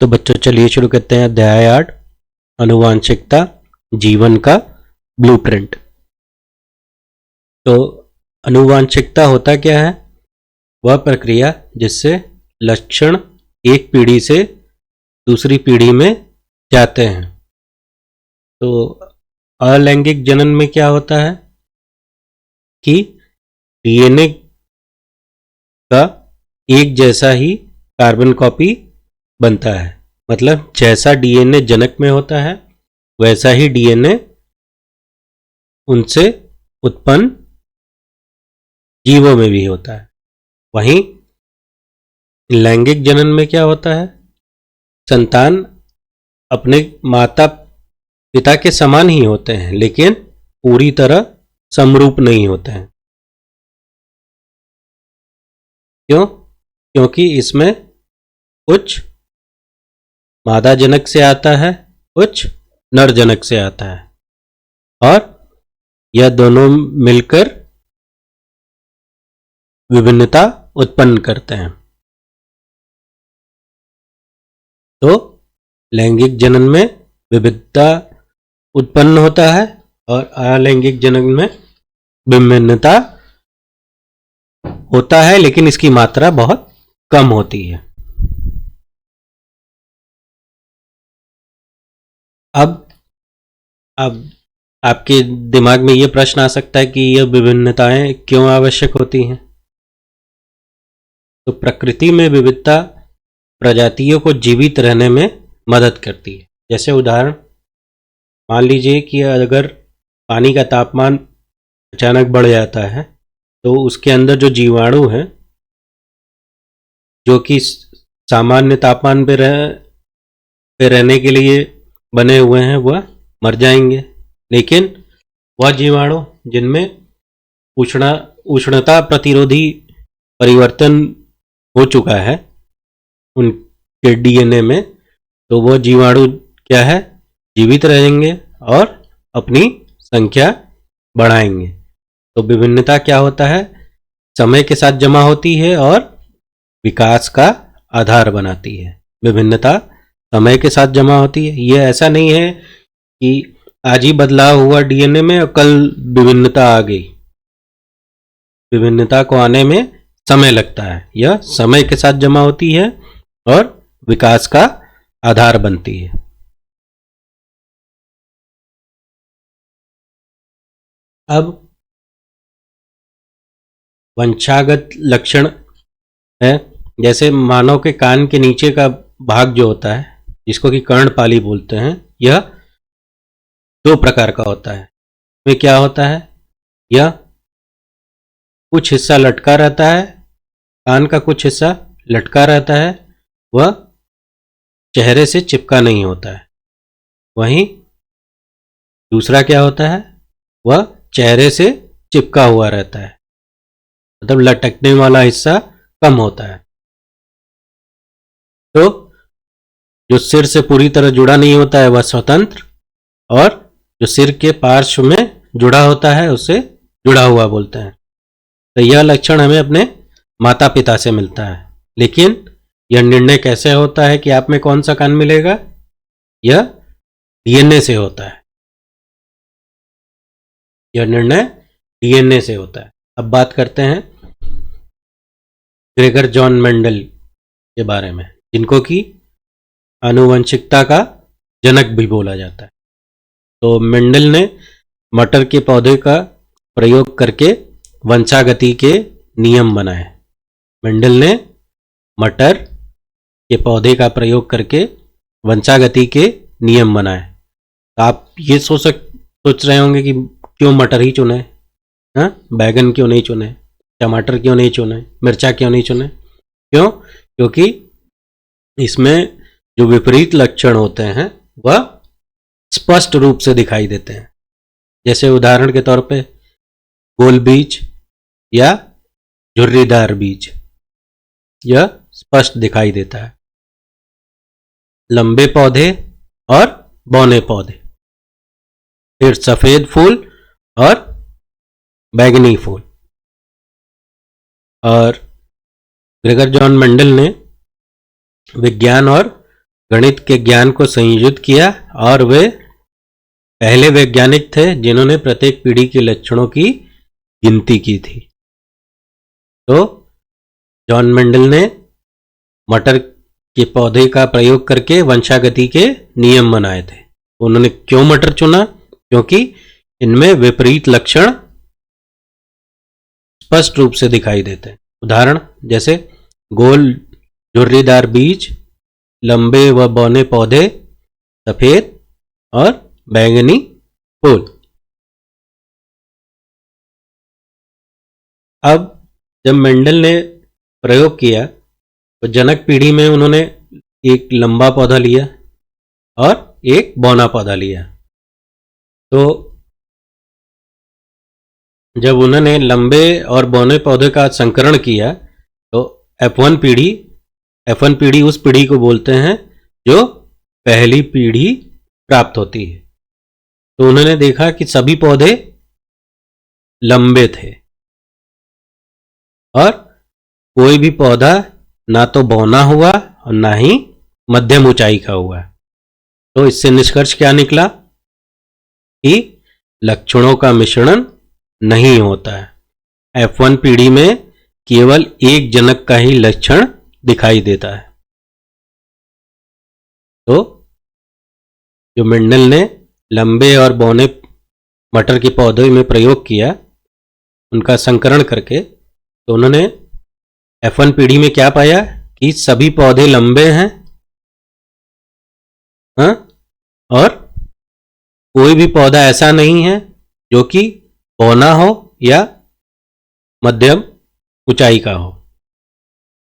तो बच्चों चलिए शुरू करते हैं अध्याय 8 आनुवांशिकता जीवन का ब्लूप्रिंट। तो आनुवांशिकता होता क्या है? वह प्रक्रिया जिससे लक्षण एक पीढ़ी से दूसरी पीढ़ी में जाते हैं। तो अलैंगिक जनन में क्या होता है कि डीएनए का एक जैसा ही कार्बन कॉपी बनता है। मतलब जैसा डीएनए जनक में होता है वैसा ही डीएनए उनसे उत्पन्न जीवों में भी होता है। वहीं लैंगिक जनन में क्या होता है? संतान अपने माता पिता के समान ही होते हैं लेकिन पूरी तरह समरूप नहीं होते हैं। क्यों? क्योंकि इसमें कुछ मादा जनक से आता है, कुछ नर जनक से आता है और यह दोनों मिलकर विभिन्नता उत्पन्न करते हैं। तो लैंगिक जनन में विविधता उत्पन्न होता है और अलैंगिक जनन में विभिन्नता होता है लेकिन इसकी मात्रा बहुत कम होती है। अब आपके दिमाग में यह प्रश्न आ सकता है कि यह विभिन्नताएं क्यों आवश्यक होती हैं? तो प्रकृति में विविधता प्रजातियों को जीवित रहने में मदद करती है। जैसे उदाहरण मान लीजिए कि अगर पानी का तापमान अचानक बढ़ जाता है तो उसके अंदर जो जीवाणु हैं जो कि सामान्य तापमान पे रहने के लिए बने हुए हैं वह मर जाएंगे, लेकिन वह जीवाणु जिनमें उष्णता प्रतिरोधी परिवर्तन हो चुका है उनके डीएनए में, तो वह जीवाणु क्या है? जीवित रहेंगे और अपनी संख्या बढ़ाएंगे। तो विभिन्नता क्या होता है? समय के साथ जमा होती है और विकास का आधार बनाती है। विभिन्नता समय के साथ जमा होती है। यह ऐसा नहीं है कि आज ही बदलाव हुआ डीएनए में और कल विभिन्नता आ गई। विभिन्नता को आने में समय लगता है। यह समय के साथ जमा होती है और विकास का आधार बनती है। अब वंशागत लक्षण है, जैसे मानव के कान के नीचे का भाग जो होता है जिसको कि कर्णपाली बोलते हैं, यह दो प्रकार का होता है। इसमें क्या होता है? यह कुछ हिस्सा लटका रहता है, कान का कुछ हिस्सा लटका रहता है, वह चेहरे से चिपका नहीं होता है। वहीं दूसरा क्या होता है? वह चेहरे से चिपका हुआ रहता है, मतलब लटकने वाला हिस्सा कम होता है। तो जो सिर से पूरी तरह जुड़ा नहीं होता है वह स्वतंत्र, और जो सिर के पार्श्व में जुड़ा होता है उसे जुड़ा हुआ बोलते हैं। तो यह लक्षण हमें अपने माता पिता से मिलता है, लेकिन यह निर्णय कैसे होता है कि आप में कौन सा कान मिलेगा? यह डीएनए से होता है। यह निर्णय डीएनए से होता है। अब बात करते हैं ग्रेगर जॉन मेंडल के बारे में, जिनको कि आनुवंशिकता का जनक भी बोला जाता है। तो मेंडल ने मटर के पौधे का प्रयोग करके वंशागति के नियम बनाए। मेंडल ने मटर के पौधे का प्रयोग करके वंशागति के नियम बनाए। तो आप ये सोच रहे होंगे कि क्यों मटर ही चुने, बैगन क्यों नहीं चुने, टमाटर क्यों नहीं चुने, मिर्चा क्यों नहीं चुने? क्यों? क्योंकि इसमें जो विपरीत लक्षण होते हैं वह स्पष्ट रूप से दिखाई देते हैं। जैसे उदाहरण के तौर पे गोल बीज या झुर्रीदार बीज, यह स्पष्ट दिखाई देता है। लंबे पौधे और बौने पौधे, फिर सफेद फूल और बैगनी फूल। और ग्रेगर जॉन मेंडल ने विज्ञान और गणित के ज्ञान को संयोजित किया और वे पहले वैज्ञानिक थे जिन्होंने प्रत्येक पीढ़ी के लक्षणों की गिनती की थी। तो जॉन मेंडल ने मटर के पौधे का प्रयोग करके वंशागति के नियम बनाए थे। उन्होंने क्यों मटर चुना? क्योंकि इनमें विपरीत लक्षण स्पष्ट रूप से दिखाई देते हैं। उदाहरण जैसे गोल झुर्रीदार बीज, लंबे व बौने पौधे, सफेद और बैंगनी फूल। अब जब मेंडल ने प्रयोग किया तो जनक पीढ़ी में उन्होंने एक लंबा पौधा लिया और एक बौना पौधा लिया। तो जब उन्होंने लंबे और बौने पौधे का संकरण किया तो F1 पीढ़ी उस पीढ़ी को बोलते हैं जो पहली पीढ़ी प्राप्त होती है। तो उन्होंने देखा कि सभी पौधे लंबे थे और कोई भी पौधा ना तो बौना हुआ और ना ही मध्यम ऊंचाई का हुआ। तो इससे निष्कर्ष क्या निकला कि लक्षणों का मिश्रण नहीं होता है। F1 पीढ़ी में केवल एक जनक का ही लक्षण दिखाई देता है। तो जो मेंडल ने लंबे और बौने मटर के पौधे में प्रयोग किया उनका संकरण करके, तो उन्होंने F1 पीढ़ी में क्या पाया कि सभी पौधे लंबे हैं, हाँ, और कोई भी पौधा ऐसा नहीं है जो कि बौना हो या मध्यम ऊंचाई का हो।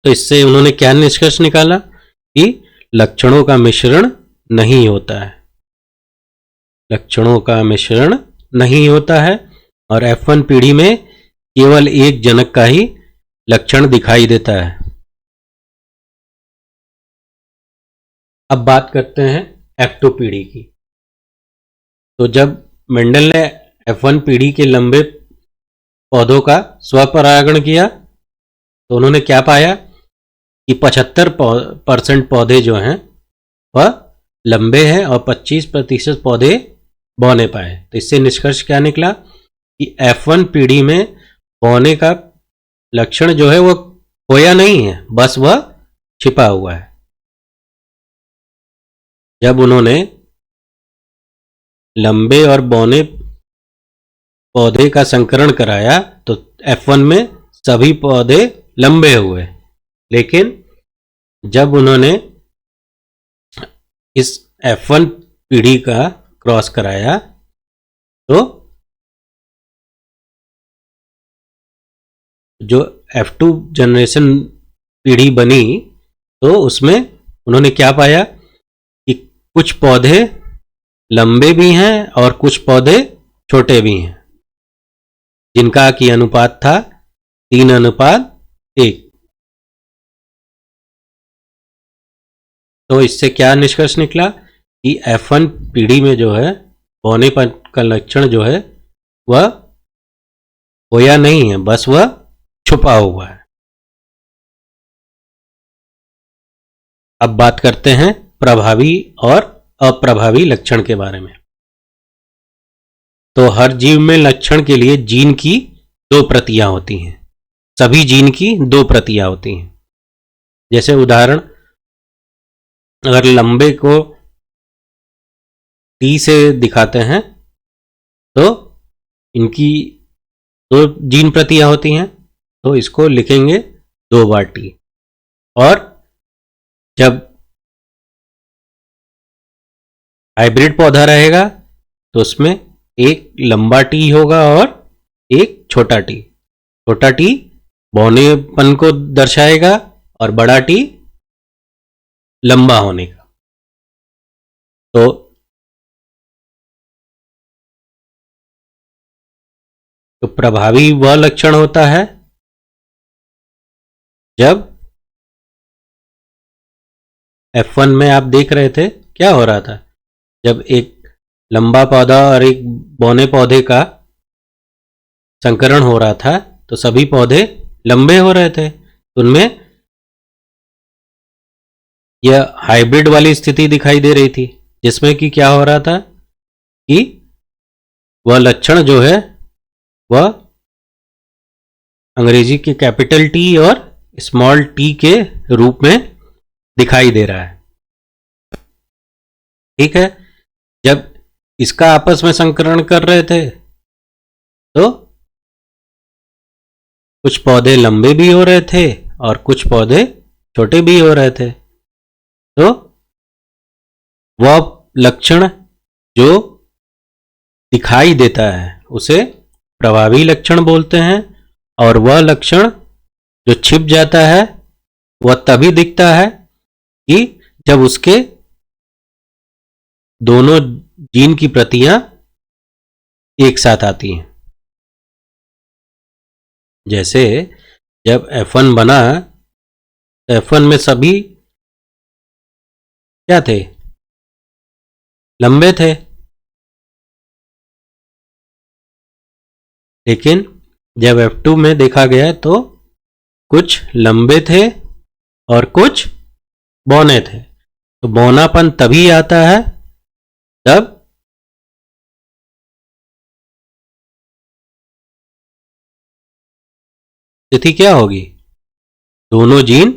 तो इससे उन्होंने क्या निष्कर्ष निकाला कि लक्षणों का मिश्रण नहीं होता है। लक्षणों का मिश्रण नहीं होता है और F1 पीढ़ी में केवल एक जनक का ही लक्षण दिखाई देता है। अब बात करते हैं F2 पीढ़ी की। तो जब मेंडल ने F1 पीढ़ी के लंबे पौधों का स्वपरागण किया तो उन्होंने क्या पाया कि 75% पौधे जो हैं वह लंबे हैं और 25% पौधे बौने पाए। तो इससे निष्कर्ष क्या निकला कि F1 पीढ़ी में बौने का लक्षण जो है वो खोया नहीं है, बस वह छिपा हुआ है। जब उन्होंने लंबे और बौने पौधे का संकरण कराया तो F1 में सभी पौधे लंबे हुए, लेकिन जब उन्होंने इस F1 पीढ़ी का क्रॉस कराया तो जो F2 जनरेशन पीढ़ी बनी तो उसमें उन्होंने क्या पाया कि कुछ पौधे लंबे भी हैं और कुछ पौधे छोटे भी हैं, जिनका की अनुपात था 3:1। तो इससे क्या निष्कर्ष निकला कि F1 पीढ़ी में जो है बौनेपन का लक्षण जो है वह खोया नहीं है, बस वह छुपा हुआ है। अब बात करते हैं प्रभावी और अप्रभावी लक्षण के बारे में। तो हर जीव में लक्षण के लिए जीन की 2 प्रतियां होती हैं। सभी जीन की 2 प्रतियां होती हैं। जैसे उदाहरण, अगर लंबे को T से दिखाते हैं तो इनकी 2 जीन प्रतियां होती हैं, तो इसको लिखेंगे 2 बार T। और जब हाइब्रिड पौधा रहेगा तो उसमें एक लंबा T होगा और एक छोटा T। छोटा T बौनेपन को दर्शाएगा और बड़ा T लंबा होने का। तो प्रभावी वह लक्षण होता है जब F1 में आप देख रहे थे क्या हो रहा था, जब एक लंबा पौधा और एक बौने पौधे का संकरण हो रहा था तो सभी पौधे लंबे हो रहे थे, तो उनमें यह हाइब्रिड वाली स्थिति दिखाई दे रही थी, जिसमें कि क्या हो रहा था कि वह लक्षण जो है वह अंग्रेजी के कैपिटल टी और स्मॉल टी के रूप में दिखाई दे रहा है। ठीक है, जब इसका आपस में संकरण कर रहे थे तो कुछ पौधे लंबे भी हो रहे थे और कुछ पौधे छोटे भी हो रहे थे। तो वह लक्षण जो दिखाई देता है उसे प्रभावी लक्षण बोलते हैं, और वह लक्षण जो छिप जाता है वह तभी दिखता है कि जब उसके दोनों जीन की प्रतियां एक साथ आती हैं। जैसे जब F1 बना तो F1 में सभी क्या थे, लंबे थे, लेकिन जब F2 में देखा गया तो कुछ लंबे थे और कुछ बौने थे। तो बौनापन तभी आता है तब स्थिति क्या होगी, दोनों जीन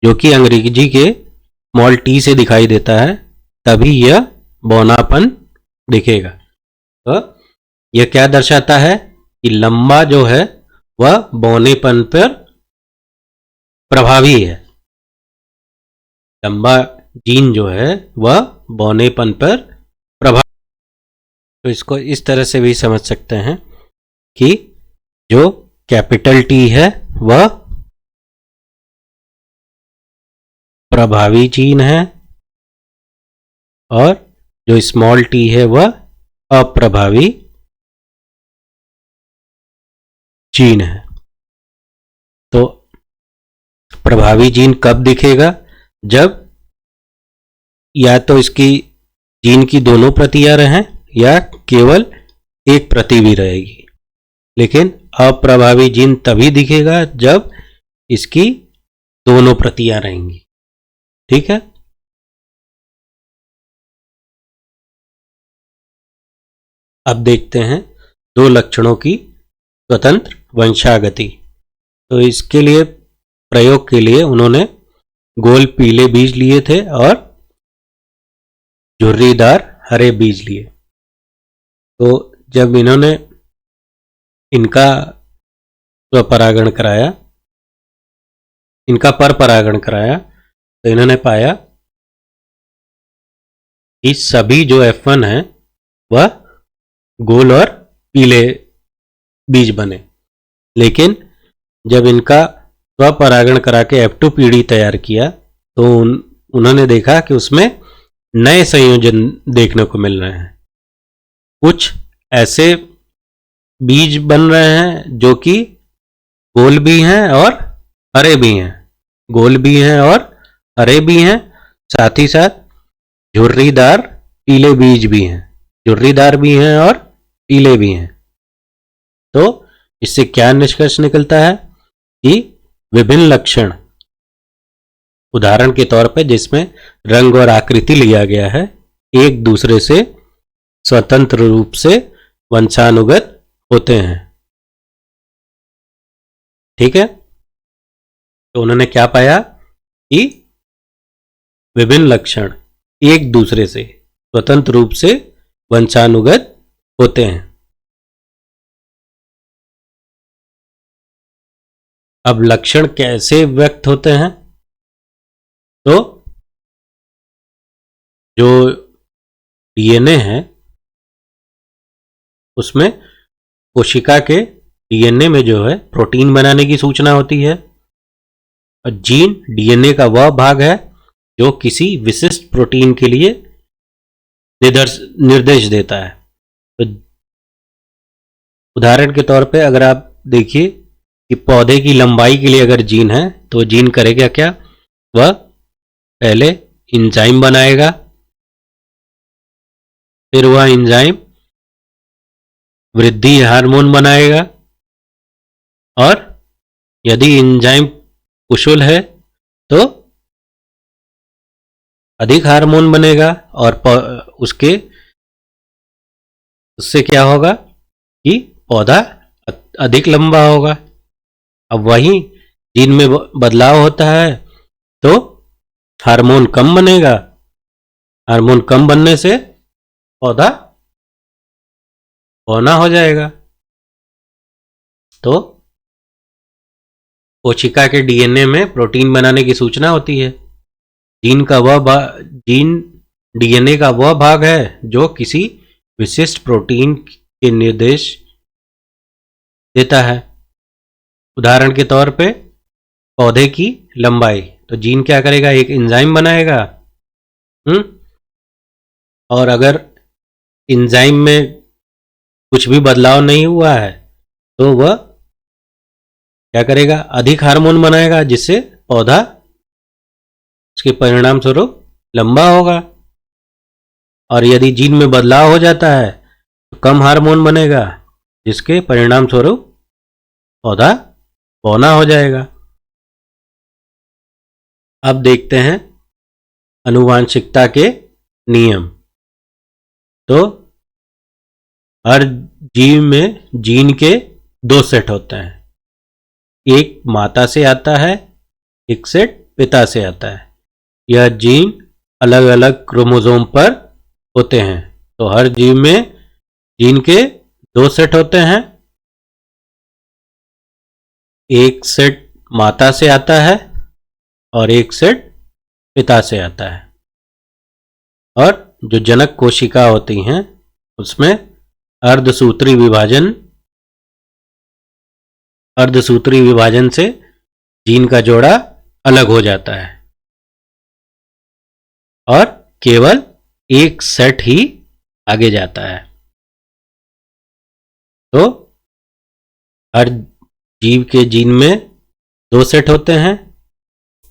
जो कि अंग्रेजी के स्मॉल टी से दिखाई देता है तभी यह बौनापन दिखेगा। तो यह क्या दर्शाता है कि लंबा जो है वह बौनेपन पर प्रभावी है, लंबा जीन जो है वह बौनेपन पर प्रभावी। तो इसको इस तरह से भी समझ सकते हैं कि जो कैपिटल टी है वह प्रभावी जीन है और जो स्मॉल टी है वह अप्रभावी जीन है। तो प्रभावी जीन कब दिखेगा, जब या तो इसकी जीन की दोनों प्रतियां रहें या केवल एक प्रति भी रहेगी। लेकिन अप्रभावी जीन तभी दिखेगा जब इसकी दोनों प्रतियां रहेंगी। ठीक है, अब देखते हैं दो लक्षणों की स्वतंत्र वंशागति। तो इसके लिए प्रयोग के लिए उन्होंने गोल पीले बीज लिए थे और झुर्रीदार हरे बीज लिए। तो जब इन्होंने इनका स्वपरागण कराया, इनका पर परागण कराया, तो इन्होंने पाया कि सभी जो F1 है वह गोल और पीले बीज बने। लेकिन जब इनका स्वपरागण करा के F2 पीढ़ी तैयार किया तो उन्होंने देखा कि उसमें नए संयोजन देखने को मिल रहे हैं। कुछ ऐसे बीज बन रहे हैं जो कि गोल भी हैं और हरे भी हैं, गोल भी हैं और हरे भी हैं, साथ ही साथ झुर्रीदार पीले बीज भी हैं, झुर्रीदार भी हैं और पीले भी हैं। तो इससे क्या निष्कर्ष निकलता है कि विभिन्न लक्षण, उदाहरण के तौर पर जिसमें रंग और आकृति लिया गया है, एक दूसरे से स्वतंत्र रूप से वंशानुगत होते हैं। ठीक है, तो उन्होंने क्या पाया कि विभिन्न लक्षण एक दूसरे से स्वतंत्र रूप से वंशानुगत होते हैं। अब लक्षण कैसे व्यक्त होते हैं, तो जो डीएनए है उसमें कोशिका के डीएनए में जो है प्रोटीन बनाने की सूचना होती है, और जीन डीएनए का वह भाग है जो किसी विशिष्ट प्रोटीन के लिए निर्देश देता है। तो उदाहरण के तौर पे अगर आप देखिए कि पौधे की लंबाई के लिए अगर जीन है तो जीन करेगा क्या, वह पहले एंजाइम बनाएगा, फिर वह एंजाइम वृद्धि हार्मोन बनाएगा, और यदि एंजाइम कुशल है तो अधिक हार्मोन बनेगा और उससे क्या होगा कि पौधा अधिक लंबा होगा। अब वही जीन में बदलाव होता है तो हार्मोन कम बनेगा, हार्मोन कम बनने से पौधा बौना हो जाएगा। तो कोशिका के डीएनए में प्रोटीन बनाने की सूचना होती है। जीन डीएनए का वह भाग है जो किसी विशिष्ट प्रोटीन के निर्देश देता है। उदाहरण के तौर पे पौधे की लंबाई, तो जीन क्या करेगा, एक एंजाइम बनाएगा। और अगर एंजाइम में कुछ भी बदलाव नहीं हुआ है तो वह क्या करेगा, अधिक हार्मोन बनाएगा, जिससे पौधा उसके परिणाम स्वरूप लंबा होगा। और यदि जीन में बदलाव हो जाता है तो कम हार्मोन बनेगा, जिसके परिणाम स्वरूप पौधा बौना हो जाएगा। अब देखते हैं आनुवांशिकता के नियम। तो हर जीव में जीन के दो सेट होते हैं, एक माता से आता है, एक सेट पिता से आता है। यह जीन अलग अलग क्रोमोसोम पर होते हैं। तो हर जीव में जीन के दो सेट होते हैं, एक सेट माता से आता है और एक सेट पिता से आता है। और जो जनक कोशिका होती हैं उसमें अर्धसूत्री विभाजन से जीन का जोड़ा अलग हो जाता है और केवल एक सेट ही आगे जाता है। तो हर जीव के जीन में दो सेट होते हैं,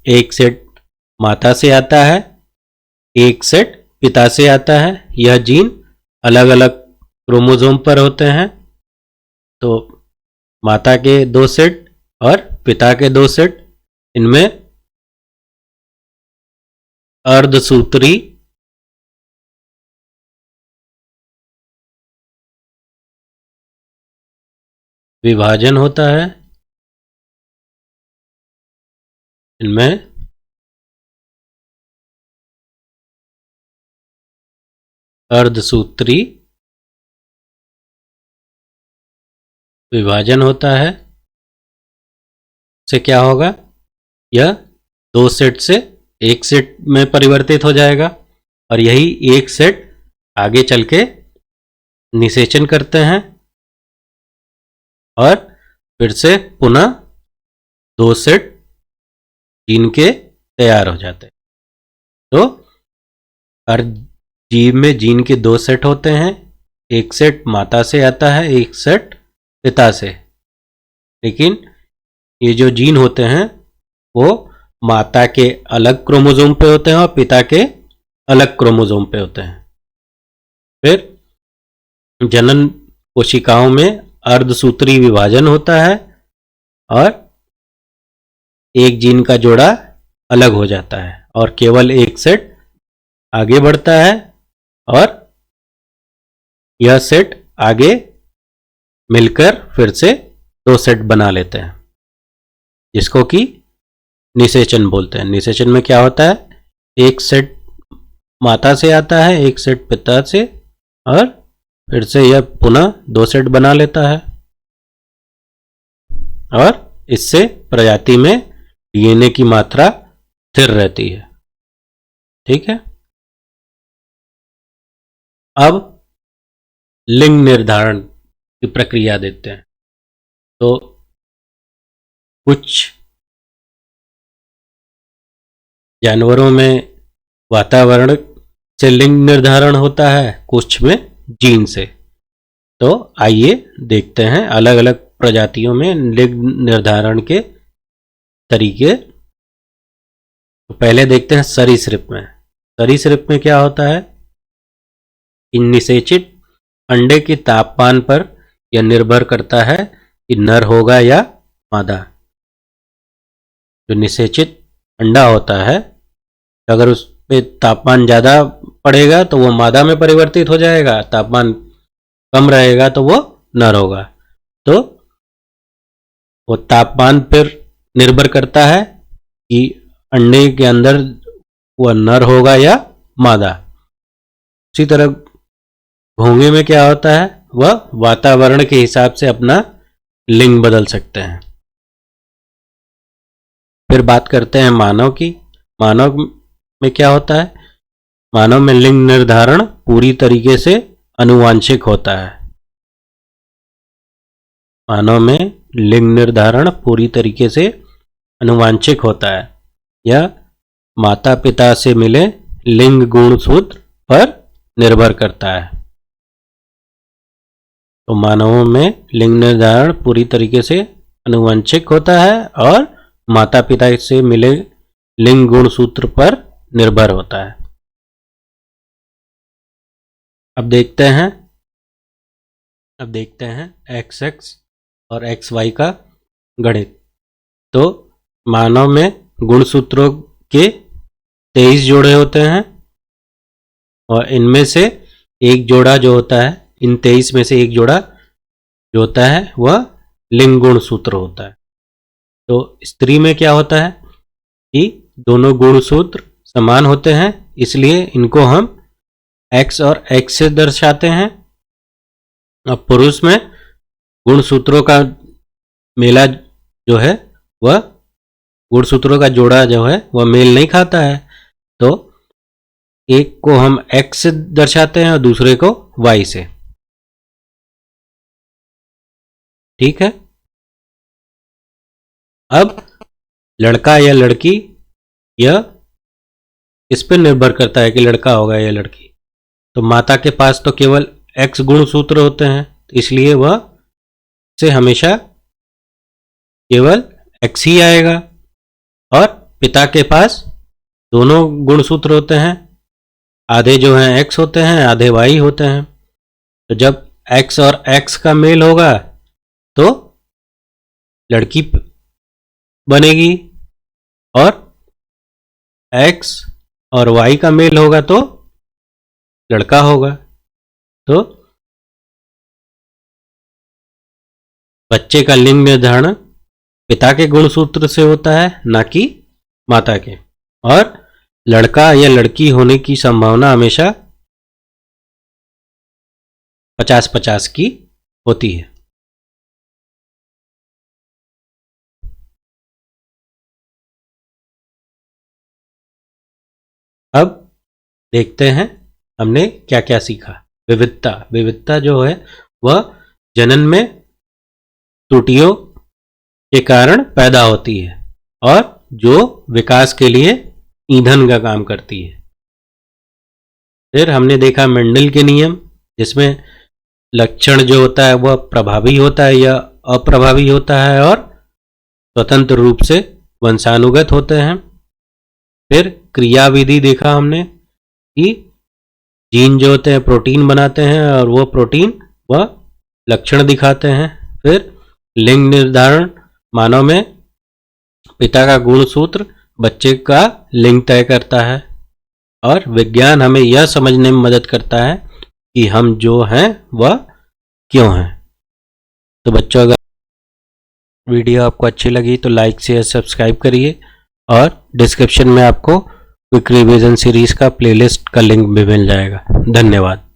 एक सेट माता से आता है, एक सेट पिता से आता है। यह जीन अलग अलग क्रोमोसोम पर होते हैं। तो माता के दो सेट और पिता के दो सेट, इनमें अर्धसूत्री विभाजन होता है। इनमें अर्धसूत्री विभाजन होता है। से क्या होगा, यह दो सेट से एक सेट में परिवर्तित हो जाएगा और यही एक सेट आगे चल के निषेचन करते हैं और फिर से पुनः दो सेट जीन के तैयार हो जाते हैं। तो हर जीव में जीन के दो सेट होते हैं, एक सेट माता से आता है, एक सेट पिता से। लेकिन ये जो जीन होते हैं वो माता के अलग क्रोमोसोम पे होते हैं और पिता के अलग क्रोमोसोम पे होते हैं। फिर जनन कोशिकाओं में अर्धसूत्री विभाजन होता है और एक जीन का जोड़ा अलग हो जाता है और केवल एक सेट आगे बढ़ता है और यह सेट आगे मिलकर फिर से दो सेट बना लेते हैं, जिसको कि निषेचन बोलते हैं। निषेचन में क्या होता है, एक सेट माता से आता है, एक सेट पिता से, और फिर से यह पुनः दो सेट बना लेता है और इससे प्रजाति में डीएनए की मात्रा स्थिर रहती है। ठीक है। अब लिंग निर्धारण की प्रक्रिया देखते हैं। तो कुछ जानवरों में वातावरण से लिंग निर्धारण होता है, कुछ में जीन से। तो आइए देखते हैं अलग अलग प्रजातियों में लिंग निर्धारण के तरीके। तो पहले देखते हैं सरीसृप में। सरीसृप में क्या होता है, इन निषेचित अंडे के तापमान पर यह निर्भर करता है कि नर होगा या मादा। जो निषेचित अंडा होता है, अगर उस पे तापमान ज़्यादा पड़ेगा तो वो मादा में परिवर्तित हो जाएगा, तापमान कम रहेगा तो वो नर होगा। तो वो तापमान पर निर्भर करता है कि अंडे के अंदर वह नर होगा या मादा। उसी तरह घोंगे में क्या होता है, वह वातावरण के हिसाब से अपना लिंग बदल सकते हैं। फिर बात करते हैं मानव की। मानव में क्या होता है, मानव में लिंग निर्धारण पूरी तरीके से आनुवांशिक होता है। मानव में लिंग निर्धारण पूरी तरीके से आनुवांशिक होता है। यह माता पिता से मिले लिंग गुणसूत्र पर निर्भर करता है। तो मानवों में लिंग निर्धारण पूरी तरीके से आनुवंशिक होता है और माता पिता से मिले लिंग गुणसूत्र पर निर्भर होता है। अब देखते हैं XX और XY का गणित। तो मानव में गुणसूत्रों के 23 जोड़े होते हैं और इनमें से एक जोड़ा जो होता है, इन 23 में से एक जोड़ा जो होता है वह लिंग गुणसूत्र होता है। तो स्त्री में क्या होता है कि दोनों गुणसूत्र समान होते हैं, इसलिए इनको हम X और X से दर्शाते हैं। अब पुरुष में गुणसूत्रों का मेला जो है वह, गुणसूत्रों का जोड़ा जो है वह मेल नहीं खाता है, तो एक को हम X से दर्शाते हैं और दूसरे को Y से। ठीक है। अब लड़का या लड़की, यह इस पर निर्भर करता है कि लड़का होगा या लड़की। तो माता के पास तो केवल X गुणसूत्र होते हैं, इसलिए वह से हमेशा केवल X ही आएगा। और पिता के पास दोनों गुणसूत्र होते हैं, आधे जो हैं X होते हैं, आधे Y होते हैं। तो जब X और X का मेल होगा तो लड़की बनेगी और X और Y का मेल होगा तो लड़का होगा। तो बच्चे का लिंग निर्धारण पिता के गुणसूत्र से होता है, ना कि माता के। और लड़का या लड़की होने की संभावना हमेशा 50-50 की होती है। अब देखते हैं हमने क्या क्या सीखा। विविधता जो है वह जनन में त्रुटियों के कारण पैदा होती है और जो विकास के लिए ईंधन का काम करती है। फिर हमने देखा मेंडल के नियम, जिसमें लक्षण जो होता है वह प्रभावी होता है या अप्रभावी होता है और स्वतंत्र रूप से वंशानुगत होते हैं। फिर क्रियाविधि देखा हमने कि जीन जो होते हैं प्रोटीन बनाते हैं और वो प्रोटीन वह लक्षण दिखाते हैं। फिर लिंग निर्धारण, मानव में पिता का गुणसूत्र बच्चे का लिंग तय करता है। और विज्ञान हमें यह समझने में मदद करता है कि हम जो हैं वह क्यों हैं। तो बच्चों, अगर वीडियो आपको अच्छी लगी तो लाइक शेयर सब्सक्राइब करिए और डिस्क्रिप्शन में आपको क्विक रिवीजन सीरीज का प्लेलिस्ट का लिंक भी मिल जाएगा। धन्यवाद।